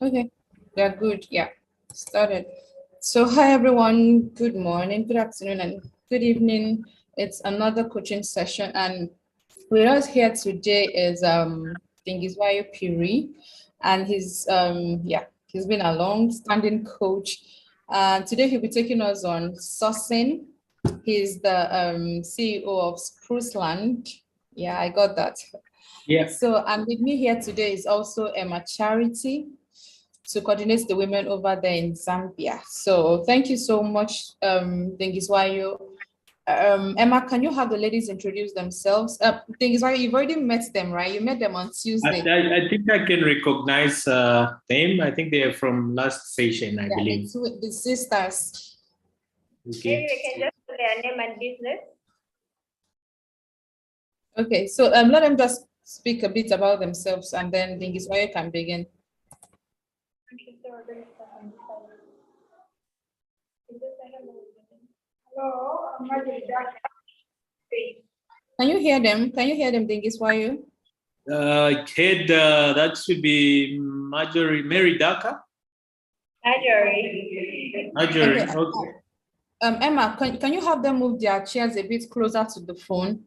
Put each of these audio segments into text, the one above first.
Okay, they're good. Yeah, started. So, hi everyone. Good morning, good afternoon, and good evening. It's another coaching session, and with us here today is Dingiswayo Piri, and he's been a long-standing coach. Today he'll be taking us on sourcing. He's the CEO of Spruceland. Yeah, I got that. Yeah. So, and with me here today is also Emma Charity to coordinate the women over there in Zambia. So thank you so much, Dingiswayo. Emma, can you have the ladies introduce themselves? Dingiswayo, you've already met them, right? You met them on Tuesday. I think I can recognize them. I think they are from last session, I believe. It's with the sisters. Okay. Maybe we can just put their name and business. Okay, so let them just speak a bit about themselves, and then Dingiswayo can begin. Hello, I'm Marjorie Daka. Can you hear them? Can you hear them, Dingiswayo? That should be Mary Daka. Marjorie. Okay. Emma, can you have them move their chairs a bit closer to the phone?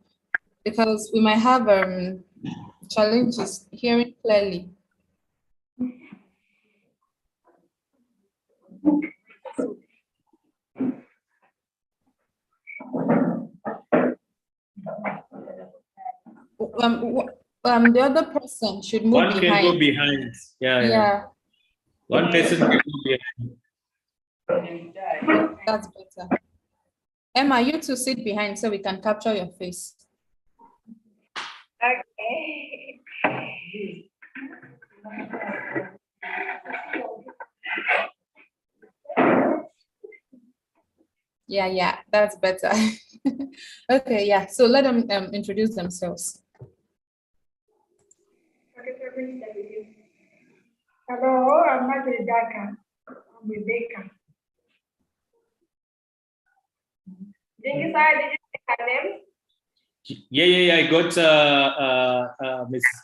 Because we might have challenges hearing clearly. The other person should move One behind. can go behind. Yeah. One person can go behind. That's better. Emma, you two sit behind so we can capture your face. Okay. Yeah, that's better. Okay, yeah. So let them introduce themselves. Hello, I'm Marjorie Daka. I'm Rebecca. Did you say her name? Yeah. I got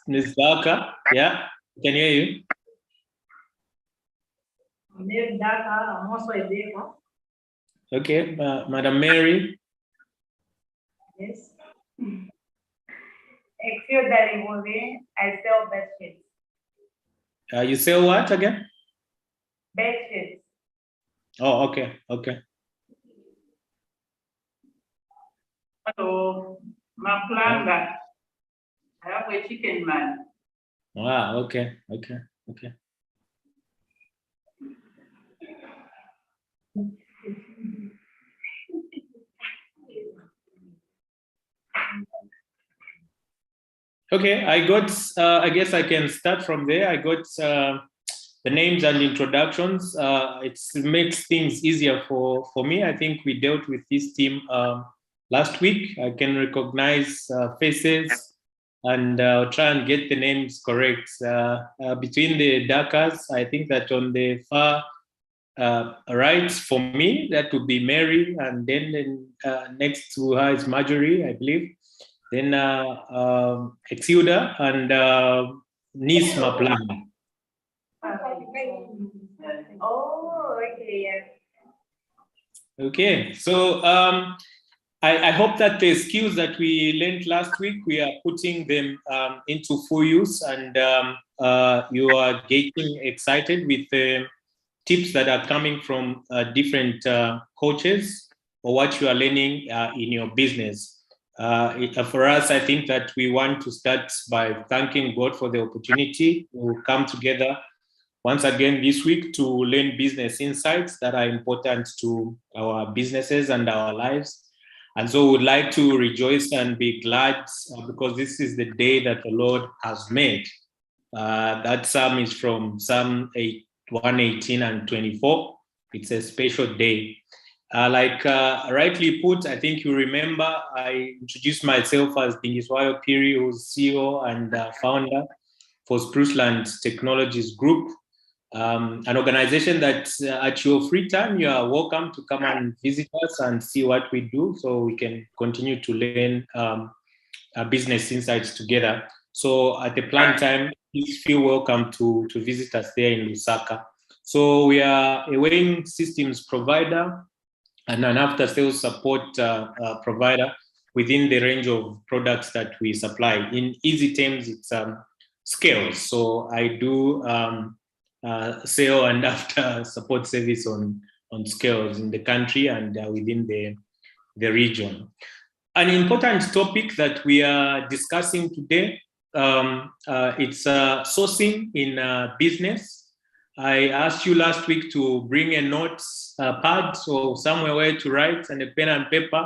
Miss Daka. Yeah, can hear you. My name is Daka. I'm also Rebecca. Okay, Madam Mary. Yes. Excuse that movie. I sell bed sheets. You sell what again? Bed sheets. Oh, okay. Hello, Maplanga. I have a chicken man. Wow, okay. Okay, I got, I guess I can start from there. I got the names and introductions. It makes things easier for me. I think we dealt with this team last week. I can recognize faces and try and get the names correct. Between the Dakas, I think that on the far right for me, that would be Mary, and then next to her is Marjorie, I believe. Then Exuda and Nis Maplan. Oh, okay, yes. Okay, so I hope that the skills that we learned last week, we are putting them into full use, and you are getting excited with the tips that are coming from different coaches or what you are learning in your business. For us, I think that we want to start by thanking God for the opportunity to come together once again this week to learn business insights that are important to our businesses and our lives. And so we'd like to rejoice and be glad because this is the day that the Lord has made. That psalm is from Psalm 118 and 24. It's a special day. Like rightly put, I think you remember I introduced myself as Dingiswayo Piri, who's CEO and founder for Spruceland Technologies Group, an organization that at your free time, you are welcome to come and visit us and see what we do so we can continue to learn business insights together. So at the planned time, please feel welcome to visit us there in Lusaka. So we are a weighing systems provider and an after-sales support provider within the range of products that we supply. In easy terms, it's scales. So I do sale and after support service on scales in the country and within the region. An important topic that we are discussing today, it's sourcing in business. I asked you last week to bring a notes pad or somewhere where to write and a pen and paper,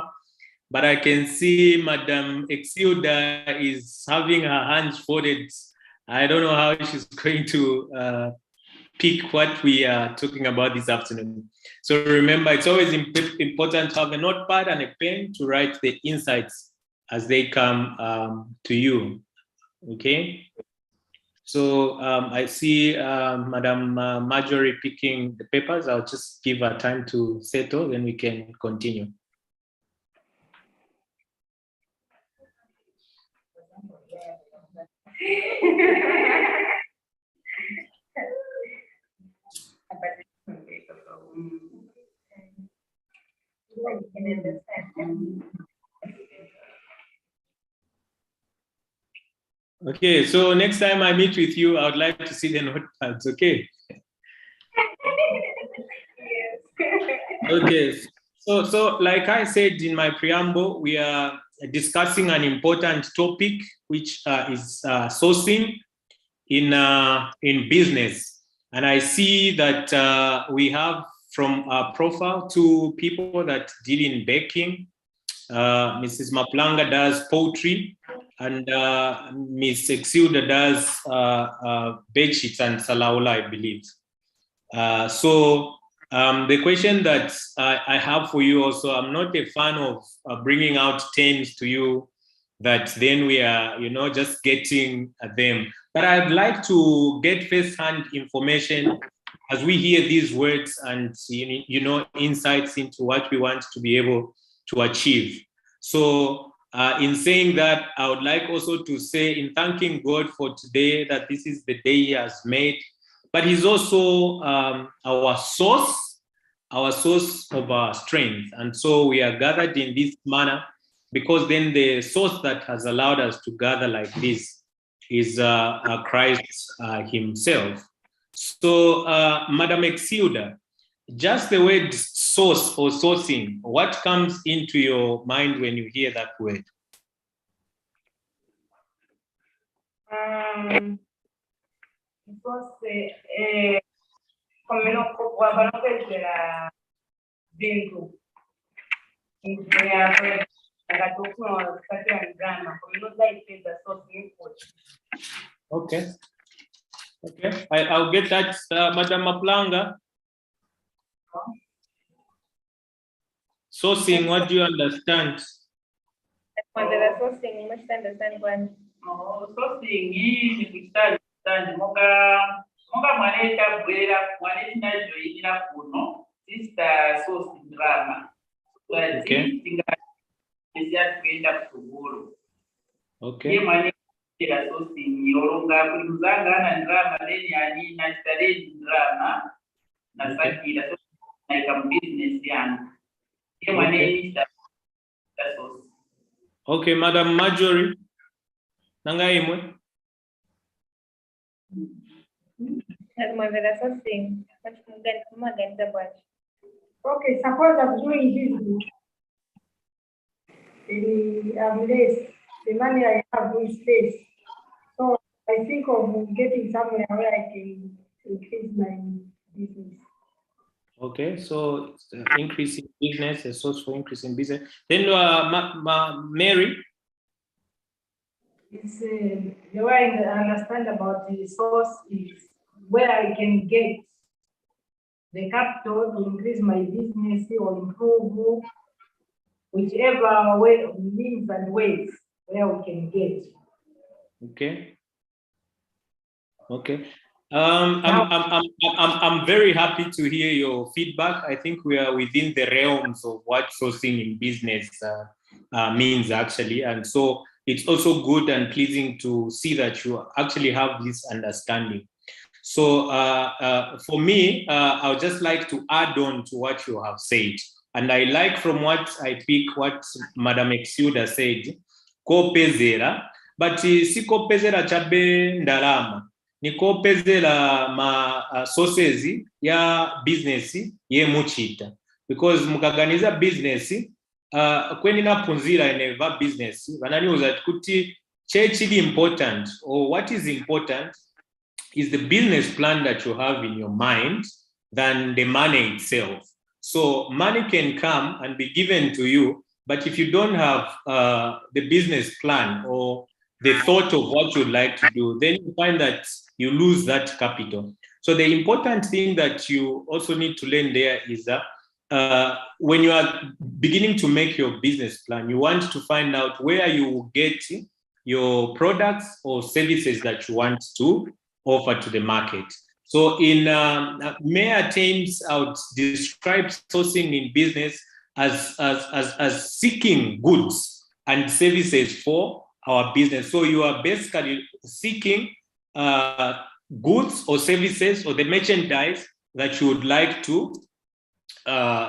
but I can see Madam Exilda is having her hands folded. I don't know how she's going to pick what we are talking about this afternoon. So remember, it's always important to have a notepad and a pen to write the insights as they come to you, okay? So I see Madam Marjorie picking the papers. I'll just give her time to settle, then we can continue. Okay, so next time I meet with you, I would like to see the notepads, okay? Okay, so like I said in my preamble, we are discussing an important topic, which is sourcing in business. And I see that we have from our profile two people that deal in baking. Mrs. Maplanga does poultry, and Ms. Exilda does bedsheets and salaula, I believe. So the question that I have for you also, I'm not a fan of bringing out terms to you that then we are, just getting them. But I'd like to get first-hand information as we hear these words and, insights into what we want to be able to achieve. So in saying that, I would like also to say in thanking God for today that this is the day He has made, but He's also our source of our strength. And so we are gathered in this manner because then the source that has allowed us to gather like this is Christ Himself. So Madam Exilda, just the word source or sourcing, what comes into your mind when you hear that word? Okay. Okay, I'll get that, Madam Maplanga. Sourcing, what do you understand? Sourcing is sister sourcing drama. Okay. Okay. Okay, Madam Marjorie. Nangaimwe. Okay, suppose I'm doing business. The money I have is less. So I think of getting somewhere where I can increase my business. Okay, so it's increase in business, a source for increase in business. Then Mary. It's the way I understand about the source is where I can get the capital to increase my business or improve whichever way, means and ways where we can get. Okay. Okay. I'm very happy to hear your feedback. I think we are within the realms of what sourcing in business means actually. And so it's also good and pleasing to see that you actually have this understanding. So for me, I would just like to add on to what you have said. And I like from what I pick what Madam Exuda said, kopezera, but si kopezera chabe ndalama, ni kopezera ma sources ya business ye muchita. Because mukaganiza business, kweni napunzira ineva business, vananiuza kuti chechili important, or what is important is the business plan that you have in your mind than the money itself. So money can come and be given to you, but if you don't have the business plan or the thought of what you'd like to do, then you find that you lose that capital. So the important thing that you also need to learn there is that when you are beginning to make your business plan, you want to find out where you will get your products or services that you want to offer to the market. So in mere terms, I would describe sourcing in business as seeking goods and services for our business. So you are basically seeking goods or services or the merchandise that you would like to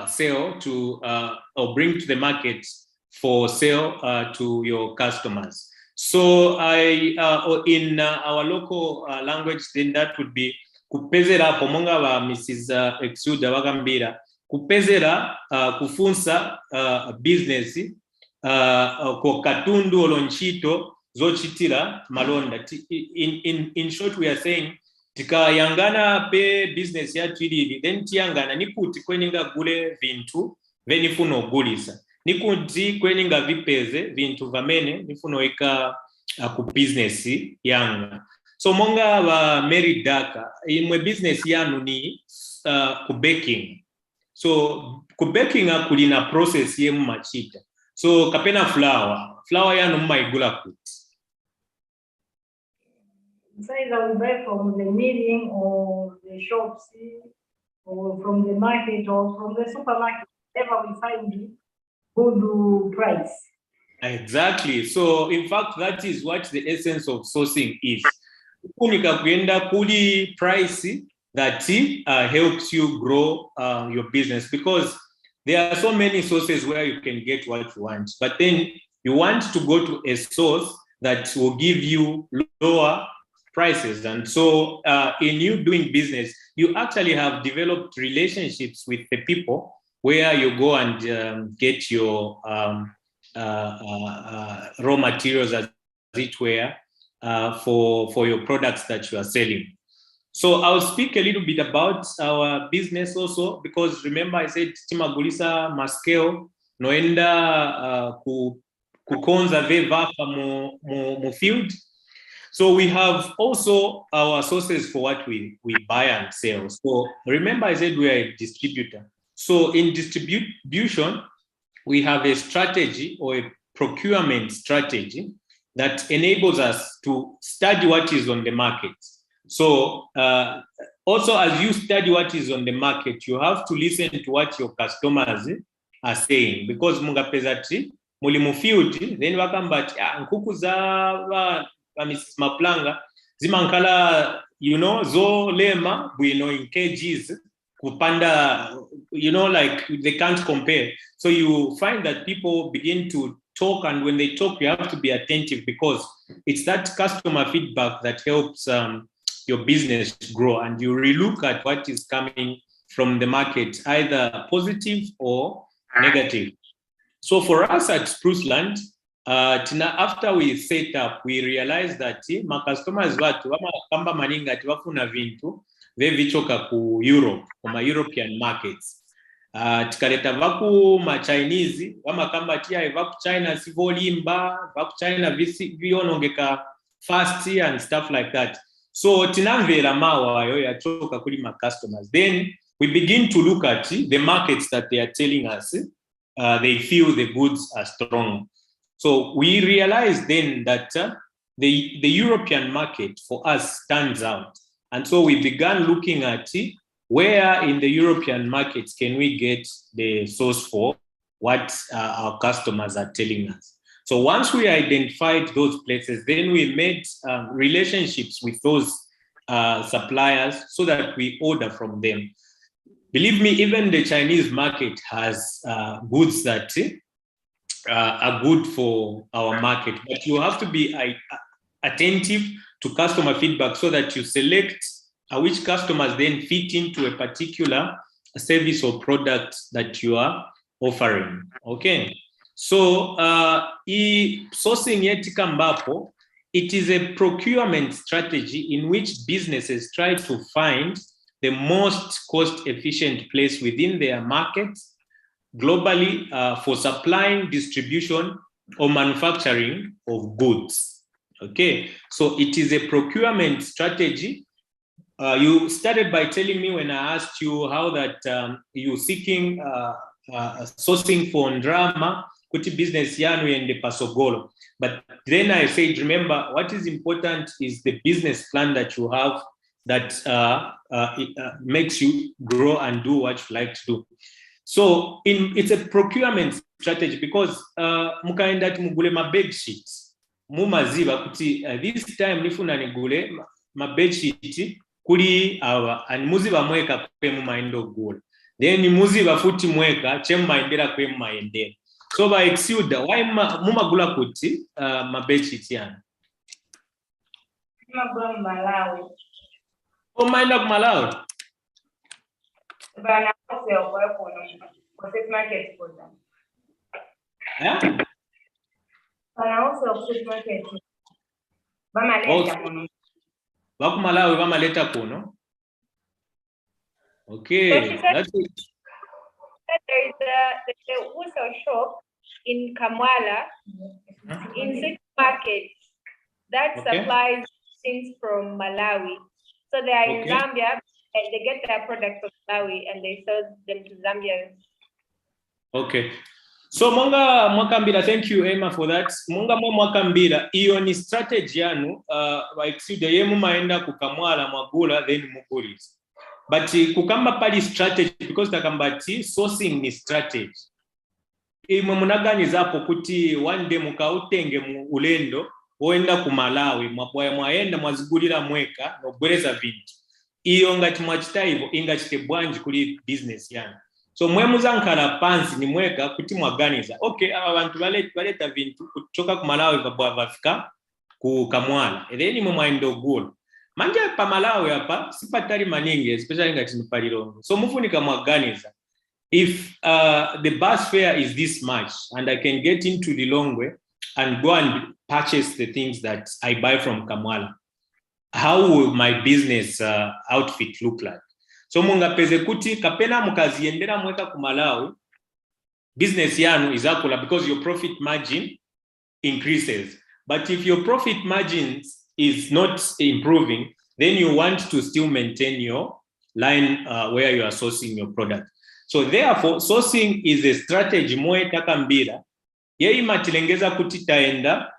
sell to or bring to the market for sale to your customers. So in our local language, then that would be kupezera pomonga wa Mrs. Exuda Wagambira, kupezera kufunsa business ko katundu olonchito zochitira malonda. In short, we are saying tikayangana pe business yatu ilili, then tiyangana nikuti kweninga gule vintu venifuno gulisa, nikuti kweninga vipeze vintu vamene nifuno ika ku business yanga. So monga wa Mary Daka, imwe business yanu ni ku baking. So ku baking kulina process yemu machita. So kapena flour yanu mmaigula kuti. So either we buy from the milling or the shops or from the market or from the supermarket, wherever we find it, good price. Exactly. So in fact, that is what the essence of sourcing is. Kunika kuenda kuli price that helps you grow your business, because there are so many sources where you can get what you want, but then you want to go to a source that will give you lower prices. And so in you doing business, you actually have developed relationships with the people where you go and get your raw materials, as it were, for your products that you are selling. So I'll speak a little bit about our business also, because remember I said timagulisa maskeo noenda kukonza vevafa mu field. So we have also our sources for what we buy and sell. So remember I said we are a distributor. So in distribution, we have a strategy or a procurement strategy that enables us to study what is on the market. So also, as you study what is on the market, you have to listen to what your customers are saying, because mungapezati mulimu field then wakambati nkuku za Mrs. Maplanga zimankala zo lema in kgs kupanda, like they can't compare. So you find that people begin to talk, and when they talk, you have to be attentive, because it's that customer feedback that helps your business grow, and you relook at what is coming from the market, either positive or negative. So for us at Spruceland, after we set up, we realized that my customers watu kamba maninga wafuna vintu vevichoka ku Europe, kuma European markets. Tikaleta vaku ma Chinese wama kamba tia vaku China sivolimba vaku China vionongeka fast and stuff like that. So tinamvera mawa yo yachoka kuli ma customers. Then we begin to look at the markets that they are telling us they feel the goods are strong. So we realized then that the European market for us stands out. And so we began looking at where in the European markets can we get the source for what our customers are telling us. So once we identified those places, then we made relationships with those suppliers so that we order from them. Believe me, even the Chinese market has goods that are good for our market, but you have to be attentive to customer feedback so that you select which customers then fit into a particular service or product that you are offering. Okay, so sourcing yetika ambapo, it is a procurement strategy in which businesses try to find the most cost-efficient place within their markets globally for supplying, distribution, or manufacturing of goods. Okay, so it is a procurement strategy. You started by telling me when I asked you how that you're seeking sourcing for Ndrama, kuti business yanu and pasogolo. But then I said, remember, what is important is the business plan that you have that makes you grow and do what you like to do. So it's a procurement strategy because mukaenda mugule ma bed sheets mumaziba kuti this time nifuna nigule ma bed sheet kuli awa and muziba mweka kwe mumaendo gula then muziba futi mweka chemmaendera kwe mumaendera. So by exuda why mumagula kuti ma bed sheet yana Magula Malawi. Oh, maenda ku Malawi. Bana for set market for them. Yeah? Bana also set market. Bama leta mono. Baku Malawi bama leta kuno. Okay, that's it. There is a wholesale shop in Kamwala, in city market, that supplies things from Malawi. So they are in Zambia, and they get their products from Malawi and they sell them to Zambians. Okay. So Monga Mwakambira, thank you Emma for that. Monga Mwakambira, iyo ni strategy yanu, waikisude ye mumaenda kukamwala mwagula then mukuliza. But kukamba pali strategy because takambati sourcing ni strategy. Imwe munaganiza hapo kuti one day mukautenge mu ulendo oenda ku Malawi mwaenda mwazigulira mweka nogwereza vintu. Iyo ngati mwachita hivyo ingachite bwanji kuli business yani. So mwe muzankala pansi ni mweka kuti mwaganiza. Okay, aba bantu baleta vintu kutoka ku Malawi vafika ku Kamwala. Then mwe mwaenda ogula. Manje pa Malawi hapa sipatari maningi especially ngati nipalilongo. So mufunika mwaganiza. If the bus fare is this much and I can get into the Longwe and go and purchase the things that I buy from Kamwala, how will my business outfit look like? So munga peze kuti kapena mukaziendera mweka ku Malawi, business yanu is akula because your profit margin increases. But if your profit margins is not improving, then you want to still maintain your line where you are sourcing your product. So therefore, sourcing is a strategy moe takambira. Yei matilengeza kuti taenda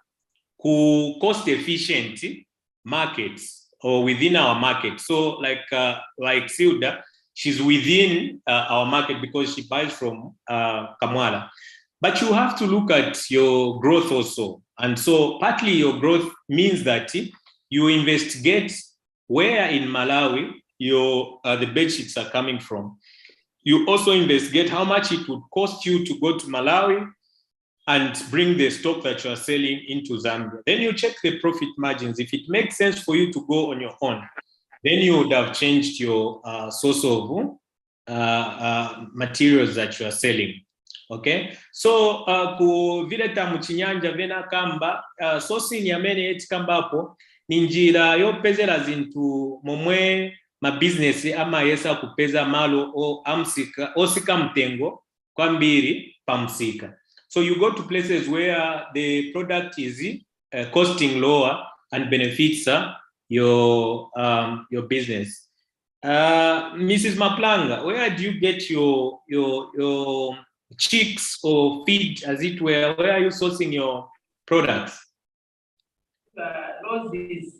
ku cost efficient markets or within our market. So like Silda, she's within our market because she buys from Kamwala. But you have to look at your growth also. And so partly your growth means that you investigate where in Malawi the bedsheets are coming from. You also investigate how much it would cost you to go to Malawi and bring the stock that you are selling into Zambia. Then you check the profit margins. If it makes sense for you to go on your own, then you would have changed your source of materials that you are selling. Okay, so ku vile tamuchinyanja vena kamba sourcing yamene yeti kambapo ni njira yopezera zintu momwe ma business ama yesa kupeza malo o amsika osika mtengo kwa mbiri pamsika. So you go to places where the product is costing lower and benefits your business. Mrs. Maplanga, where do you get your chicks or feed, as it were? Where are you sourcing your products? Roses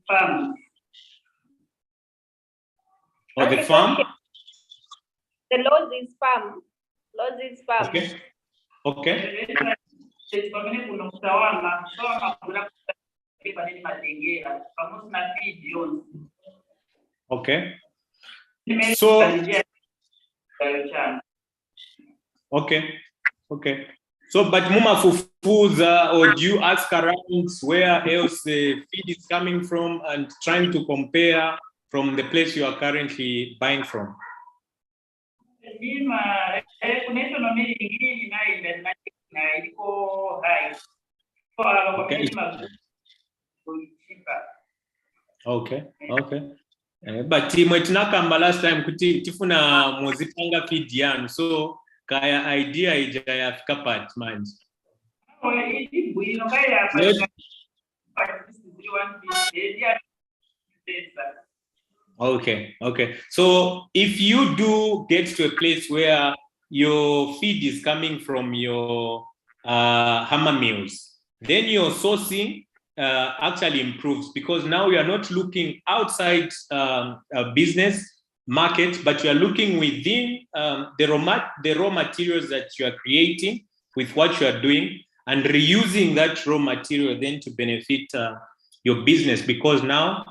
farms. Or the farm? The Loz's farm. Okay. Okay. Okay. So, okay. Okay. So, but Muma Fufuza, or do you ask around where else the feed is coming from and trying to compare from the place you are currently buying from? Okay. Okay. Okay. But mwetinakamba last time kuti tifuna muzipanga feed yanu, so kaya idea ija yafika part manje. Okay, okay. So if you do get to a place where your feed is coming from your hammer mills, then your sourcing actually improves, because now you are not looking outside a business market, but you are looking within the raw materials that you are creating with what you are doing, and reusing that raw material then to benefit your business, because now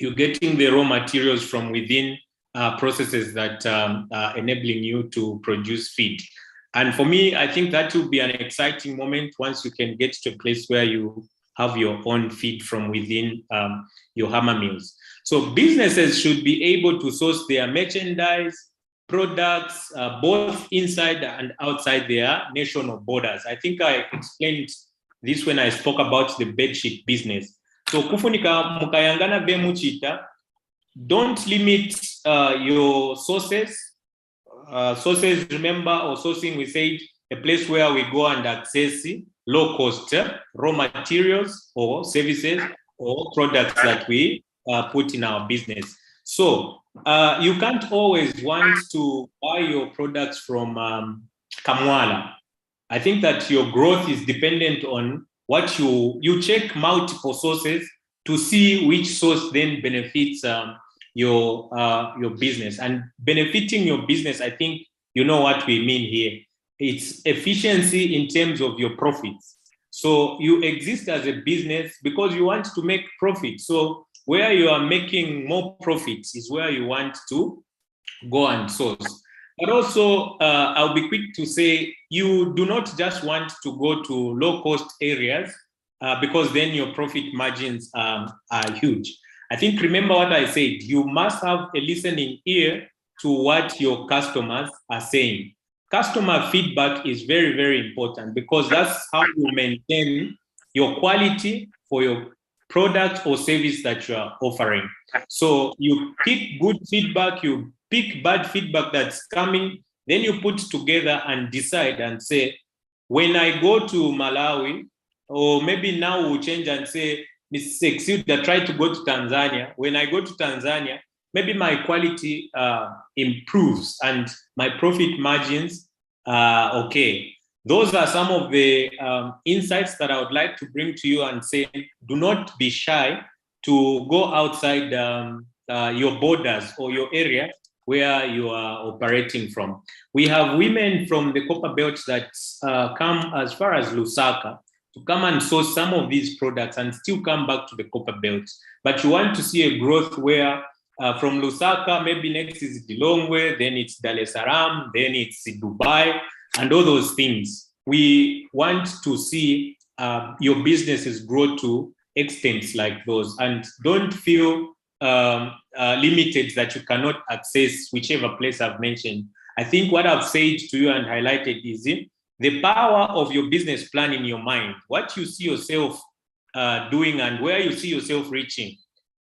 you're getting the raw materials from within processes that are enabling you to produce feed. And for me, I think that will be an exciting moment once you can get to a place where you have your own feed from within your hammer mills. So businesses should be able to source their merchandise, products, both inside and outside their national borders. I think I explained this when I spoke about the bedsheet business. So kufunika mukayangana be muchita, don't limit your sources. Sources, remember, or sourcing, we said a place where we go and access low cost raw materials or services or products that we put in our business. So you can't always want to buy your products from Kamwala. I think that your growth is dependent on what you check multiple sources to see which source then benefits your business. And benefiting your business, I think you know what we mean here. It's efficiency in terms of your profits. So you exist as a business because you want to make profit. So where you are making more profits is where you want to go and source. But also, I'll be quick to say, you do not just want to go to low-cost areas because then your profit margins are huge. I think, remember what I said, you must have a listening ear to what your customers are saying. Customer feedback is very, very important, because that's how you maintain your quality for your product or service that you are offering. So you pick good feedback, you pick bad feedback that's coming, then you put together and decide and say, when I go to Malawi, or maybe now we'll change and say, Ms. Exuda, try to go to Tanzania. When I go to Tanzania, maybe my quality improves and my profit margins are okay. Those are some of the insights that I would like to bring to you and say, do not be shy to go outside your borders or your area where you are operating from. We have women from the copper belts that come as far as Lusaka to come and source some of these products and still come back to the copper belt. But you want to see a growth where from Lusaka, maybe next is Lilongwe, then it's Dar es Salaam, then it's Dubai, and all those things. We want to see your businesses grow to extents like those, and don't feel limited that you cannot access whichever place I've mentioned. I think what I've said to you and highlighted is the power of your business plan in your mind, what you see yourself doing and where you see yourself reaching.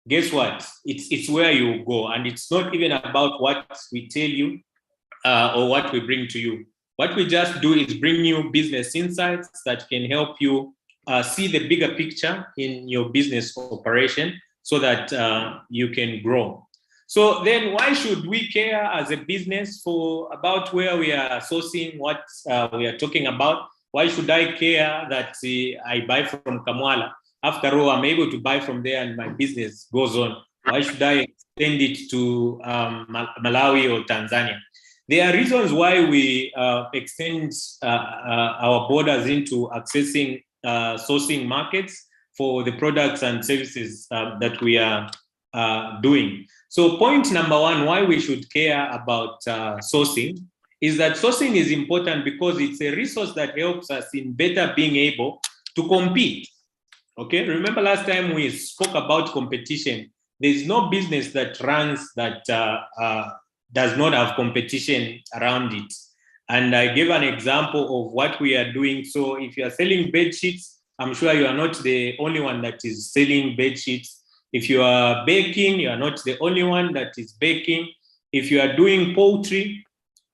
Guess what? It's where you go, and it's not even about what we tell you or what we bring to you. What we just do is bring you business insights that can help you see the bigger picture in your business operation so that you can grow. So then why should we care as a business about where we are sourcing what we are talking about? Why should I care that I buy from Kamwala? After all, I'm able to buy from there and my business goes on. Why should I extend it to Malawi or Tanzania? There are reasons why we extend our borders into accessing sourcing markets for the products and services that we are doing. So point number one, why we should care about sourcing is that sourcing is important because it's a resource that helps us in better being able to compete. Okay, remember last time we spoke about competition. There's no business that runs that does not have competition around it. And I gave an example of what we are doing. So if you are selling bed sheets, I'm sure you are not the only one that is selling bed sheets. If you are baking, you are not the only one that is baking. If you are doing poultry,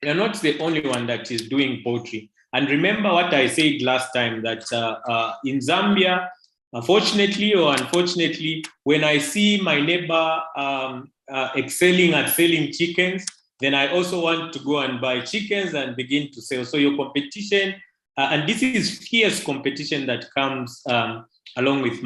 you are not the only one that is doing poultry. And remember what I said last time, that in Zambia, fortunately or unfortunately, when I see my neighbor excelling at selling chickens, then I also want to go and buy chickens and begin to sell. So your competition, and this is fierce competition that comes along with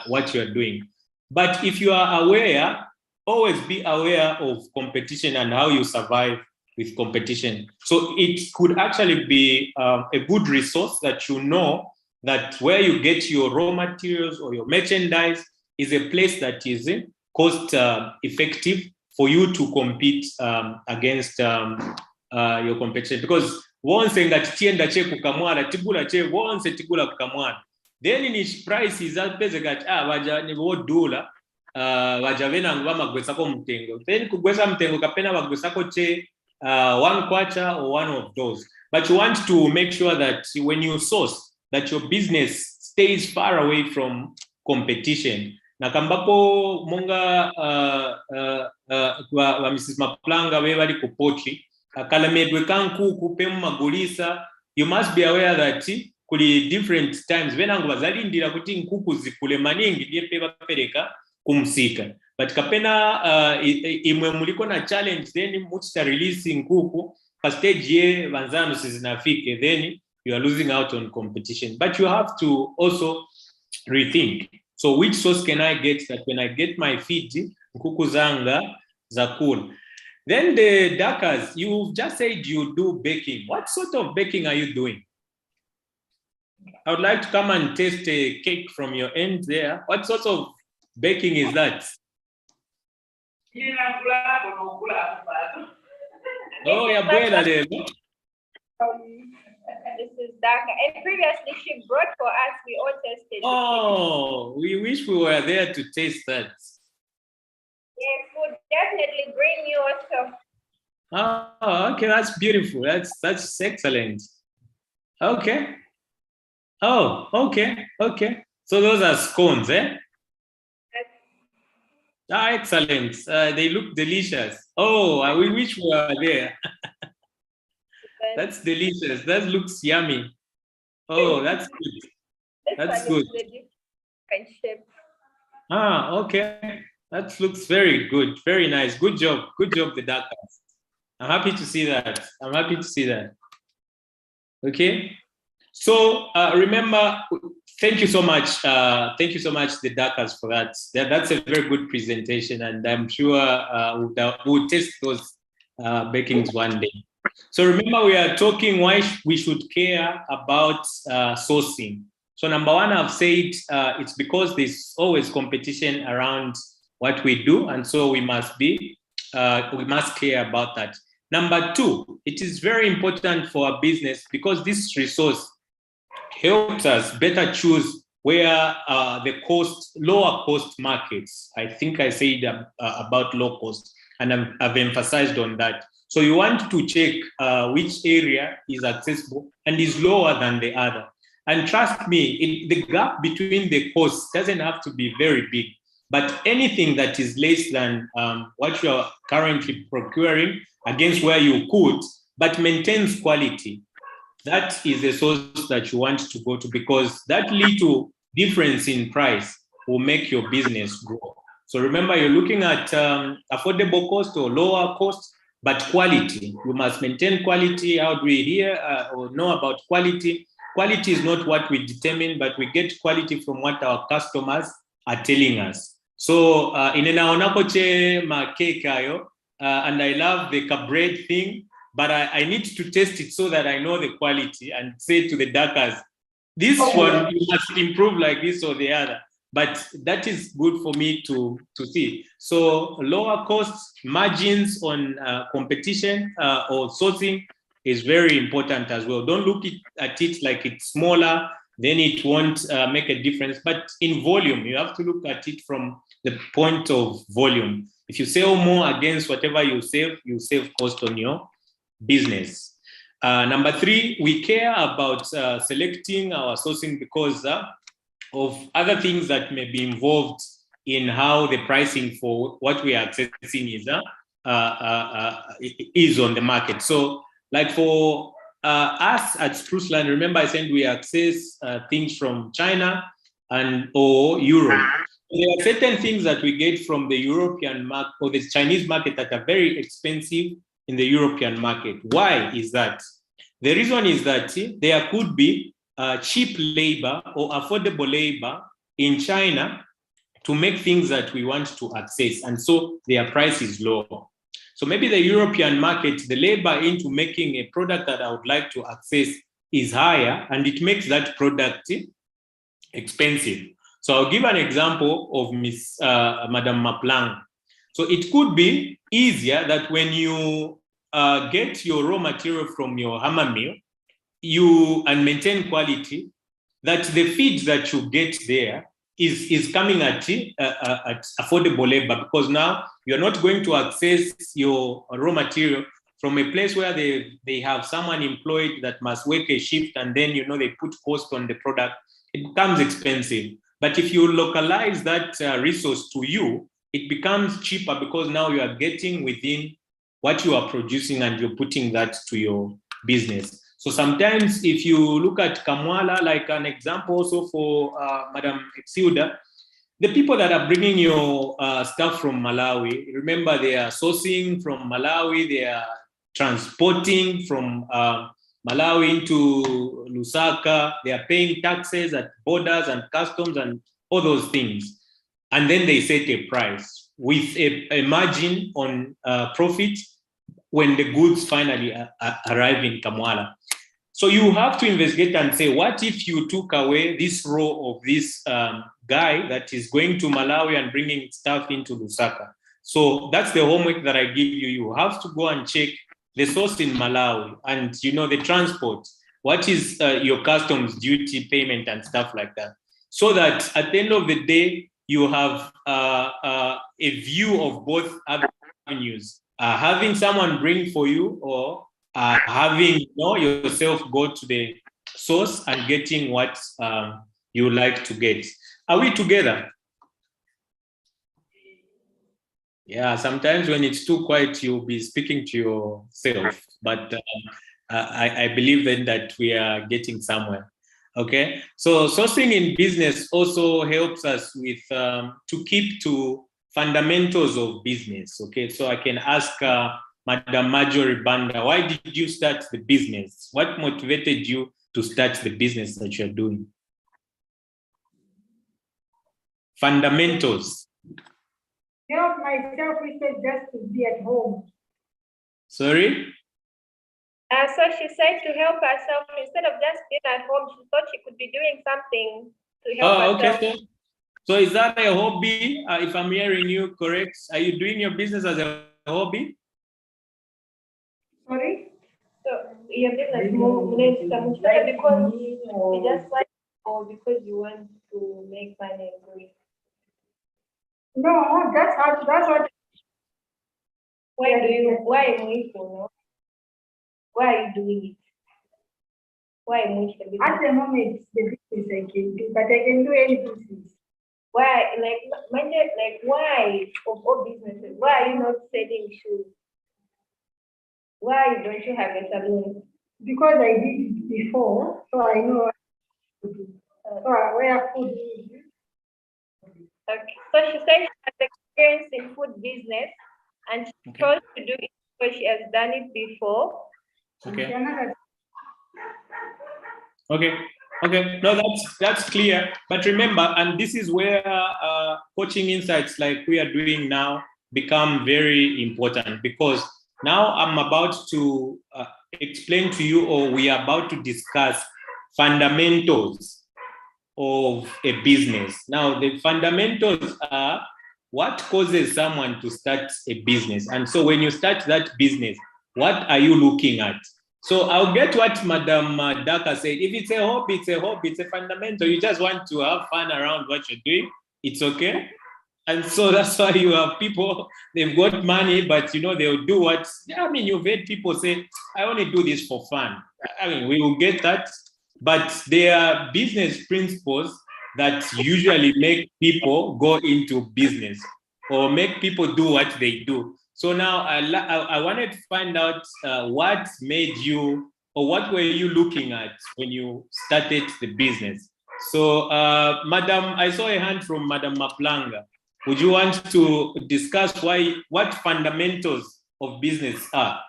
what you are doing. But if you are aware, always be aware of competition and how you survive with competition. So it could actually be a good resource that you know that where you get your raw materials or your merchandise is a place that is cost effective for you to compete against your competition. Because once that tienda che kukamwana tigula che once tigula kukamwana, then in its price is that pese gat vaja ni $1 vaja vena ngwa gwesako mtengo, then kugwesa mtengo kapena bagwesako che 1/4 or one of those. But you want to make sure that when you source, that your business stays far away from competition. Na kambapo monga wa Mrs. Maplanga we bali ku poultry kalamedwe kanku kupemu magulisa, you must be aware that kuli different times venangu bazalindira kuti nkuku zikule maningi diepe bapereka kumsika. But kapena imwe muliko na challenge, then muchita release nkuku pa stage ye vanzano sizinafike, then you are losing out on competition. But you have to also rethink. So which source can I get that when I get my feed, nkuku zanga zakul? Then the Dakas, you just said you do baking. What sort of baking are you doing? I would like to come and taste a cake from your end there. What sort of baking is that? Oh, yeah, buena de. This is Daka. And previously she brought for us, we all tasted. Oh, we wish we were there to taste that. Yes, we'll definitely bring you also. Oh, okay, that's beautiful. That's excellent. Okay. Oh, okay. So those are scones, eh? Yes. Excellent. They look delicious. Oh, we wish we were there. That's delicious. That looks yummy. Oh, that's good. That's good. Okay. That looks very good. Very nice. Good job. Good job, the Dakas. I'm happy to see that. Okay. So remember, thank you so much. The Dakas, for that. That's a very good presentation, and I'm sure we'll test those bakings one day. So remember, we are talking why we should care about sourcing. So number one, I've said it's because there's always competition around what we do, and so we must care about that. Number two, it is very important for our business because this resource helps us better choose where the lower cost markets. I think I said about low cost, and I've emphasized on that. So you want to check which area is accessible and is lower than the other. And trust me, the gap between the costs doesn't have to be very big, but anything that is less than what you are currently procuring against where you could, but maintains quality, that is a source that you want to go to, because that little difference in price will make your business grow. So remember, you're looking at affordable cost or lower cost, but quality. You must maintain quality. How do we hear or know about quality? Quality is not what we determine, but we get quality from what our customers are telling us. So in enaonako che ma cake ayo, and I love the bread thing. but I need to test it so that I know the quality and say to the darkers, this one you must improve like this or the other. But that is good for me to see. So lower costs, margins on competition or sourcing is very important as well. Don't look at it like it's smaller, then it won't make a difference. But in volume, you have to look at it from the point of volume. If you sell more against whatever you save cost on your business. Number 3, we care about selecting our sourcing because of other things that may be involved in how the pricing for what we are accessing is on the market. So like for us at Spruceland, remember I said we access things from China or Europe. There are certain things that we get from the European market or the Chinese market that are very expensive in the European market. Why is that? The reason is that there could be cheap labor or affordable labor in China to make things that we want to access. And so their price is low. So maybe the European market, the labor into making a product that I would like to access is higher, and it makes that product expensive. So I'll give an example of Madam Maplang. So it could be easier that when you get your raw material from your hammer mill, and maintain quality, that the feed that you get there is coming at affordable labor, because now you're not going to access your raw material from a place where they have someone employed that must work a shift, and then they put cost on the product. It becomes expensive. But if you localize that resource to you, it becomes cheaper, because now you are getting within what you are producing and you're putting that to your business. So sometimes if you look at Kamwala, like an example also for Madam Exilda, the people that are bringing your stuff from Malawi, remember they are sourcing from Malawi, they are transporting from Malawi into Lusaka, they are paying taxes at borders and customs and all those things. And then they set a price with a margin on profit when the goods finally arrive in Kamwala. So you have to investigate and say, what if you took away this row of this guy that is going to Malawi and bringing stuff into Lusaka? So that's the homework that I give you. You have to go and check the source in Malawi and, the transport. What is your customs duty payment and stuff like that? So that at the end of the day, you have a view of both avenues. Having someone bring for you, or having yourself go to the source and getting what you like to get. Are we together? Yeah, sometimes when it's too quiet, you'll be speaking to yourself, but I believe then that we are getting somewhere. Okay, so sourcing in business also helps us with to keep to fundamentals of business. Okay, so I can ask Madam Marjorie Banda, why did you start the business? What motivated you to start the business that you're doing? Fundamentals. Help myself instead just to be at home. Sorry? So she said to help herself instead of just being at home, she thought she could be doing something to help herself. Okay. So is that a hobby? If I'm hearing you correct, are you doing your business as a hobby? Sorry? So your business because you just like, or because you want to make money and do it? No, that's what. Why are you doing it? Why At the moment, it's the business I can do, but I can do any business. Why, why of all businesses, why are you not selling shoes? Why don't you have a salon? Because I did it before, so I know what to do. So I wear food. Okay. So she said she has experience in food business and she chose to do it because she has done it before. Okay. Okay. No, that's clear. But remember, and this is where coaching insights like we are doing now become very important, because Now I'm about to explain to you, or we are about to discuss fundamentals of a business. Now, the fundamentals are what causes someone to start a business. And so when you start that business, what are you looking at? So I'll get what Madam Daka said. If it's a hobby, it's a hobby, it's a fundamental. You just want to have fun around what you're doing, it's okay. And so that's why you have people, they've got money, but they'll do what, you've heard people say, I only do this for fun. We will get that, but there are business principles that usually make people go into business or make people do what they do. So now I wanted to find out what made you, or what were you looking at when you started the business? So Madam, I saw a hand from Madam Maplanga. Would you want to discuss what fundamentals of business are?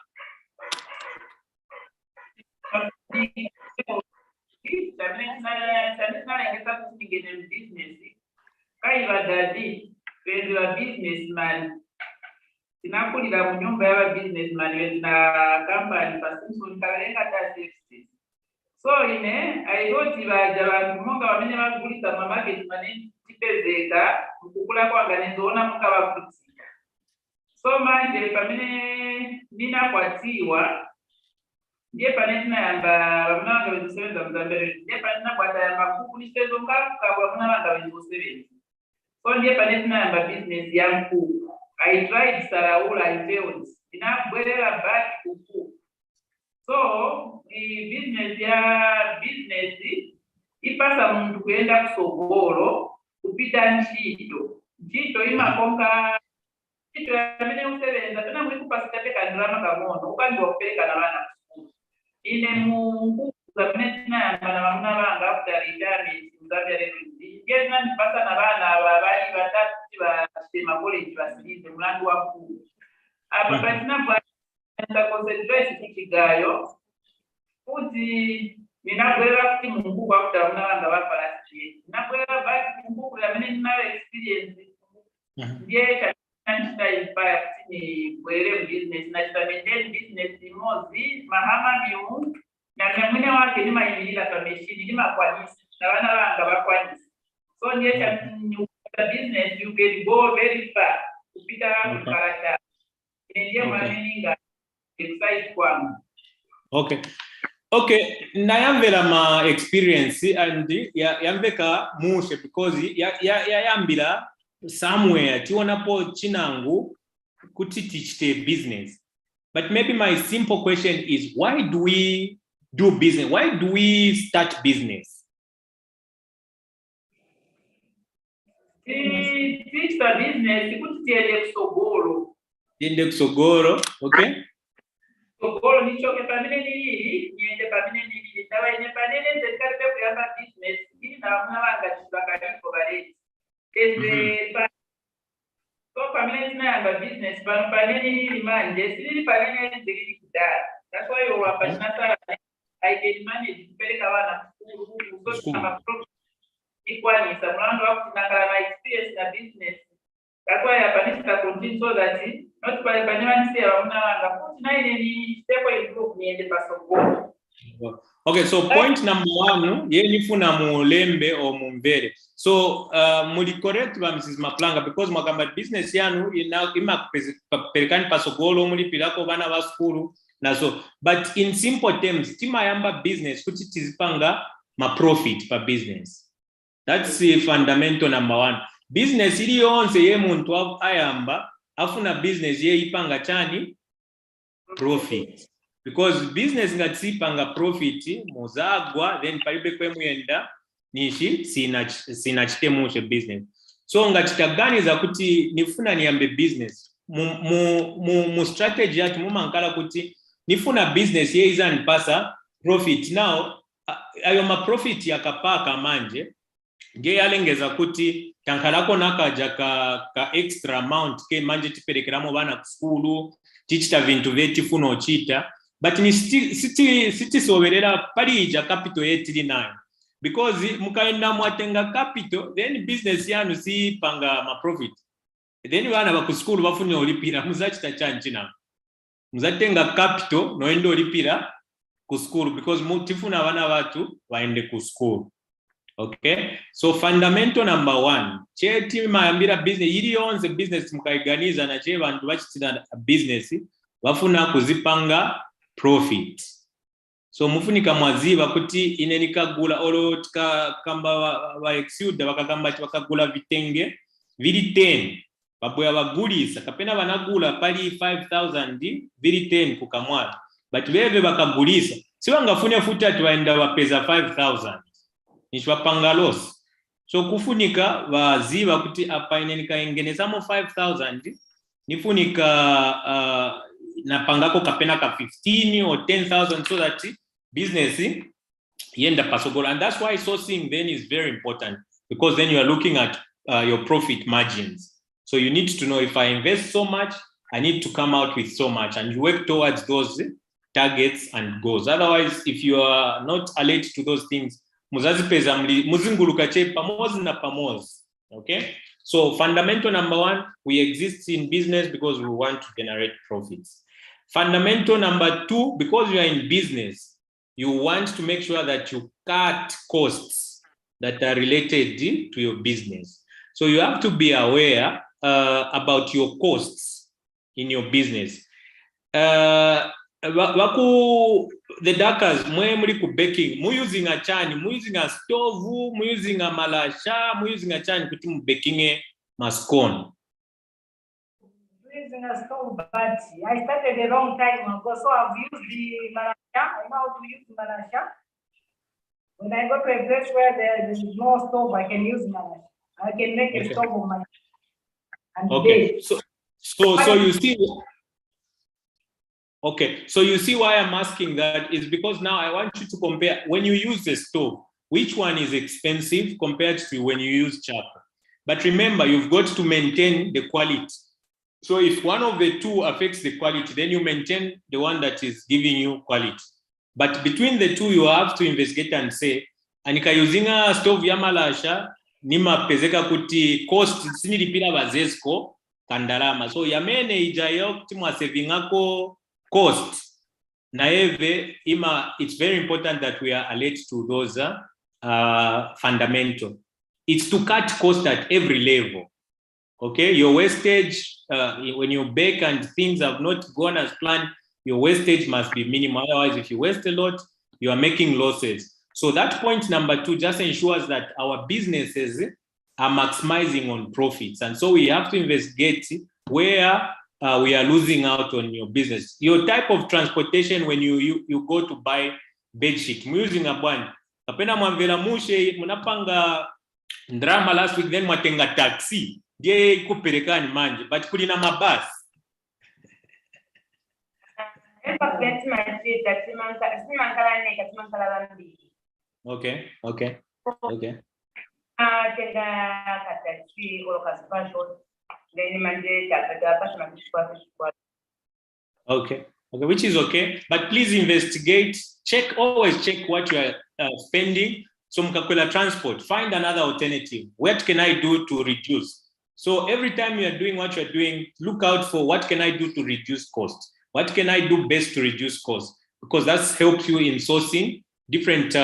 Businessman. Tinakulira mu nyumba y'aba businessman na company Simpson kalenga ta 60. So I thought baja bantu monga bamenye bagulisa mu market mane tipezeka kukula kwanga nezoona monga bakutsika. So manje pamene ninakwatiwa ndiye pane tinayamba bamuna bezisebenza mu Zambia, ndiye pane nakwata yamba kukulisezo ngakukabwa bamuna banga bezisebenza. So ndiye pane tinayamba business ya nkuku. I tried Saraula, I failed. Inabwerera back to cook. So the business ipasa muntu kuenda kusogolo kupita ntchito imakonka ntchito yamene usebenza pena muri kupasita peka ndalama kamono ukandiwa kupeleka na vana kusukulu. Ine mungu zamene tinayamba na vamuna vanga after retirement Zambia ndiye ndipasa na vana vavali vatatu vasema college vasilize mulandu wakulu. Apa patinabva concentrate kuchigayo kuti ninabwera kuti mungu kwakuti amuna vanga vafarasi. Ninabwera back mungu yamene ndinayo experience. Ndiye chachita inspire kuti nibwere business nachita maintain business imozi mahama miu na mwene wake nimayimirira pa machine nimakwanisa na vana vanga vakwanisa. So ndiye the business you can go very far kupita kukarata. Ndiye mameninga exercise kwangu. Okay, nayamvera ma experience and yamveka mushe because yambira somewhere tionapo chinangu kuti tichite business. But maybe my simple question is, why do we do business? Why do we start business? Teach the business kuti tiende kusogolo. Tiende kusogolo, okay? Sogolo nichoke pamene nili, niende pamene nili, ndawa ine panene zekaribe kuyamba business, ili na vamuna vanga chizvakaliko vareti. So pamene tinayamba business, pano panene nili manje, sili panene zilili kudara. That's why you are passionate. I can manage kupeleka vana kusogolo. Ikwanisa mulandu wakutinakala na experience na business. That's why apanisa continue so that not pale panyanisia vamuna vanga kuti naine ni step improve niende pasogolo. Okay, so point number 1, ye nifuna mulembe o mumvere. So muli correct ba Mrs. Maplanga because mwakamba business yanu ima perekani pasogolo muli pilako vana va skulu na so. But in simple terms, timayamba business kuti tizipanga ma profit pa business. That's the fundamental number 1. Business ili yonse ye muntu ayamba afuna business ye ipanga chani profit. Because business ngati ipanga profit muzagwa then palibe kwemuyenda nishi sinachite mushe business. So ngati taganiza kuti nifuna niyambe business mu strategy yati mumankala kuti nifuna business ye izanipasa profit. Now ayo ma profit yakapaka manje nge yalengeza kuti tankalako nakaja ka extra amount ke manje tiperekeramo bana ku skulu tichita vintu vetifuna ochita, but ni sitisoberera parija capital yetili nayo because mukaenda mwatenga capital then business yanu si panga ma profit then bana ba ku skulu bafuna olipira muzachita chanchi na. muzatenga capital noenda olipira ku school because tifuna abana batu baende ku school. Okay, so fundamental number 1 cheti mayambira business yiri yonse business mukaiganiza na che bantu bachitira business bafuna kuzipanga profit. So mufunika mwaziba kuti ine nikagula olo kamba wa exude bakagamba bakagula vitenge vili 10 baboya bagulisa kapena banagula pali 5000 vili 10 ku Kamwala but bebe bakagulisa siwangafune futi ati waenda wapeza 5000 nishwapanga loss. So kufunika waziba kuti apa ine nikaengenezamo 5000 nifunika napangako kapena ka 15 or 10,000 so that business yenda pasogolo. And that's why sourcing then is very important because then you are looking at your profit margins. So you need to know if I invest so much, I need to come out with so much, and you work towards those targets and goals. Otherwise, if you are not alert to those things, muzinguluka che pamozi na pamozi. Okay? So fundamental number 1, we exist in business because we want to generate profits. Fundamental number 2, because you are in business, you want to make sure that you cut costs that are related to your business. So you have to be aware about your costs in your business. The darkers, mwe ku baking, mu using a chani, mu using a stove, mu using a malasha, mu using a chani kuti mu baking mascone. Using a stove, but I started a long time ago, so I've used the malasha. I know how to use malasha. When I go to a place where there is no stove, I can use malasha. I can make a stove of my. Okay, so you see. Okay, so you see why I'm asking that is because now I want you to compare when you use the stove, which one is expensive compared to when you use charcoal. But remember, you've got to maintain the quality. So if one of the two affects the quality, then you maintain the one that is giving you quality. But between the two, you have to investigate and say, anika using a stove ya malasha, nima pezeka kuti cost sinilipira bazesko kandalama. So yamene ijayo kuti mwa saving ako cost na eve it's very important that we are alert to those fundamental. It's to cut cost at every level. Okay, your wastage when you bake and things have not gone as planned, your wastage must be minimal. Otherwise, if you waste a lot, you are making losses. So that point number 2 just ensures that our businesses are maximizing on profits. And so we have to investigate where we are losing out on your business. Your type of transportation when you go to buy bed sheet, using a band. Kapena mwamvela mushe, munapanga drama last week, then mwatenga taxi. Die kuperekani manje, but kulina mabasi. Okay. Okay, which is okay, but please investigate, always check what you are spending. So mkakwela transport, find another alternative. What can I do to reduce? So every time you are doing what you're doing, look out for what can I do to reduce cost? What can I do best to reduce cost? Because that helps you in sourcing different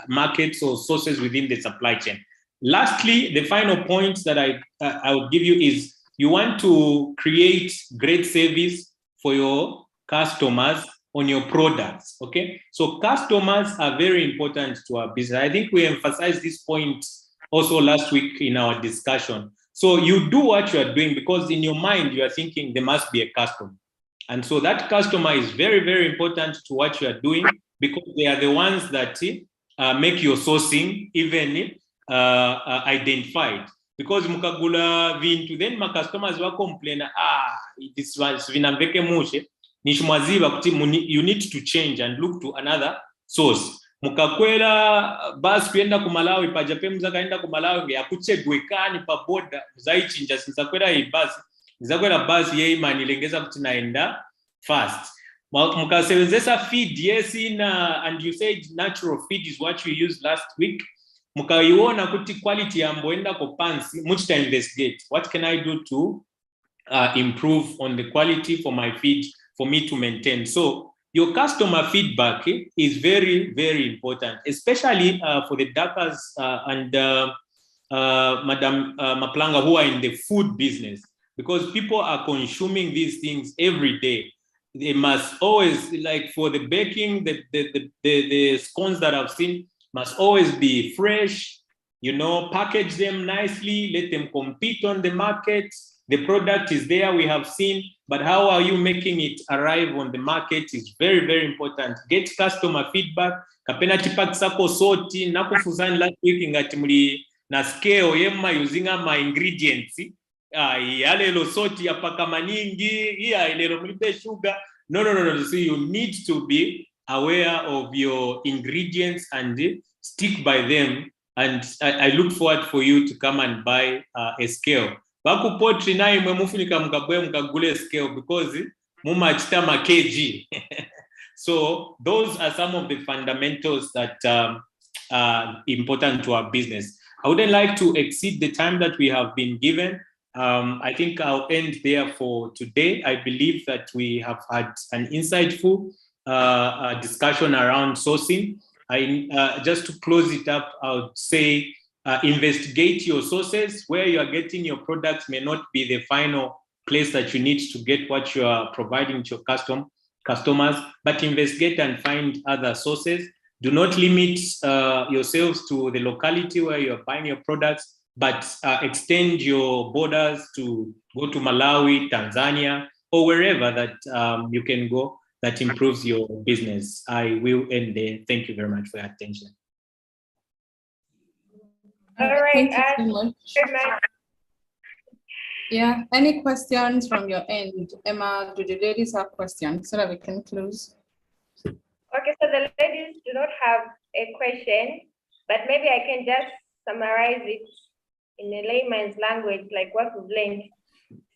markets or sources within the supply chain. Lastly, the final point that I will give you is you want to create great service for your customers on your products, okay? So customers are very important to our business. I think we emphasized this point also last week in our discussion. So you do what you are doing because in your mind, you are thinking there must be a customer. And so that customer is very, very important to what you are doing because they are the ones that make your sourcing even identified. Because mukagula vintu, then my customers will complain, this was vinambeke mushe, nishmaziba kuti you need to change and look to another source. Mukakwela basi kuenda ku Malawi pajape mzakaenda ku Malawi yakuchegwekani pa boda zaichinja sinzakwela hii basi nzakwela basi yeye manilengeza kuti naenda fast. Mukasebenzesa feed yes and you said natural feed is what you used last week. Mukaiona kuti quality yamboenda ko pansi muchita investigate what can I do to improve on the quality for my feed for me to maintain. So your customer feedback is very, very important, especially for the Dakas and Madam Maplanga who are in the food business, because people are consuming these things every day. They must always, like for the baking, the scones that I've seen must always be fresh, you know, package them nicely, let them compete on the market. The product is there, we have seen, but how are you making it arrive on the market is very, very important. Get customer feedback. Kapena chipak sako soti, nakufuzani last week ngati muli na scale yemma using my ingredients. Yalelo soti yapaka maningi, yalelo mlipe sugar. No. So you need to be aware of your ingredients and stick by them. And I look forward for you to come and buy a scale. Baku potri na imwe mufunika mkabwe mkagule scale because mumachita ma kg. So those are some of the fundamentals that are important to our business. I wouldn't like to exceed the time that we have been given. I think I'll end there for today. I believe that we have had an insightful discussion around sourcing. Just to close it up, I would say investigate your sources. Where you are getting your products may not be the final place that you need to get what you are providing to your customers, but investigate and find other sources. Do not limit yourselves to the locality where you're buying your products, but extend your borders to go to Malawi, Tanzania, or wherever that you can go that improves your business. I will end there. Thank you very much for your attention. All right. Thank you so much. Yeah, any questions from your end? Emma, do the ladies have questions so that we can close? Okay, so the ladies do not have a question, but maybe I can just summarize it in a layman's language, like what we've learned.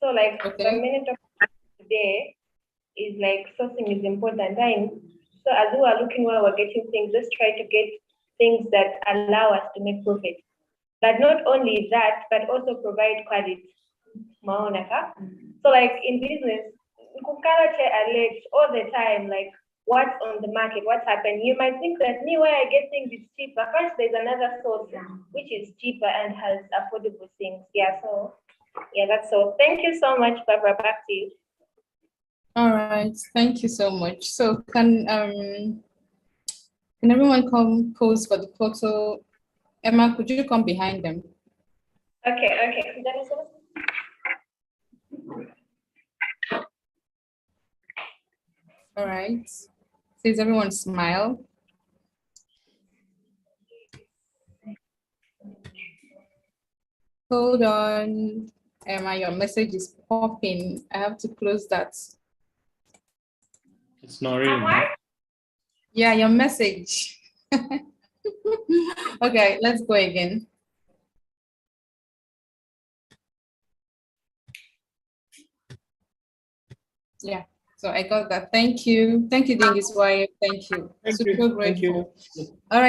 So like the main topic today is like sourcing is important. And so as we are looking where we're getting things, let's try to get things that allow us to make profit. But not only that, but also provide quality. So like in business, you cannot alert all the time, like what's on the market, what's happening. You might think that where I get things is cheaper. First, there's another source which is cheaper and has affordable things. Yeah, so yeah, that's all. Thank you so much, Barbara. Back to you. All right, thank you so much. So can everyone come pose for the photo? Emma, could you come behind them? Okay. All right. Please, everyone smile. Hold on. Emma, your message is popping. I have to close that. It's not really. Yeah, your message. Okay, let's go again. Yeah, so I got that. Thank you. Thank you, Dingiswai. Thank you. Thank Super you. grateful. Thank you. All right.